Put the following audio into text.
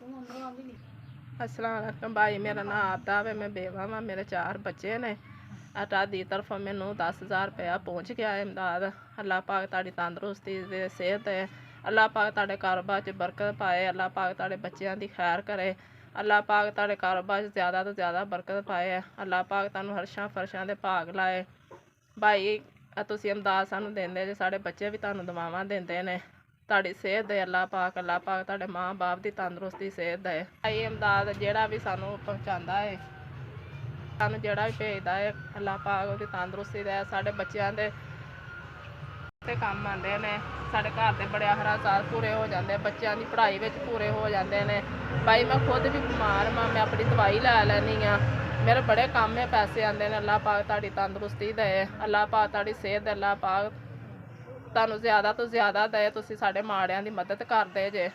अस्सलाम वालेकुम भाई, मेरा नाम आदाब है। मैं बेवा वा, मेरे 4 बच्चे ने। अटा दी तरफ मैनू 10,000 रुपया पहुँच गया है इमदाद। अल्लाह पाक ताड़ी तंदरुस्ती दे, सेहत है। अल्लाह पाक ताड़े कारोबार च बरकत पाए। अल्लाह पाक ताड़े बच्चों की खैर करे। अल्लाह पाक ताड़े कारोबार च ज़्यादा तो ज़्यादा बरकत पाए। अल्लाह पाक तुहानू हर्षां फर्शां दे भाग लाए। भाई तुसीं इमदाद सानू देंदे जे, साढ़े बच्चे भी तुहानू दुआवां देंदे ने। ताड़ी सेहत दे अल्लाह पाक ताड़े माँ बाप की तंदरुस्ती सेहत दे। भाई इमदाद जेड़ा भी सानू पहुँचांदा है, सानू जेड़ा भी भेजदा है, अल्लाह पाक उसदी तंदरुस्ती दे। साढ़े बच्चों दे काम आंदे ने। साढ़े घर दे बड़े अखराजात पूरे हो जाते, बच्चों की पढ़ाई विच पूरे हो जाते हैं। भाई मैं खुद भी बीमार हाँ, मैं अपनी दवाई लै लैनी हाँ, मेरे बड़े काम में पैसे आते हैं। अल्लाह पाक ताड़ी तंदरुस्ती दे, अल्लाह पाक ताड़ी सेहत दे, अल्लाह पाक तुहानू ज़्यादा तो ज़्यादा दे। तुसीं साढ़े माड़ियां दी मदद करदे जे।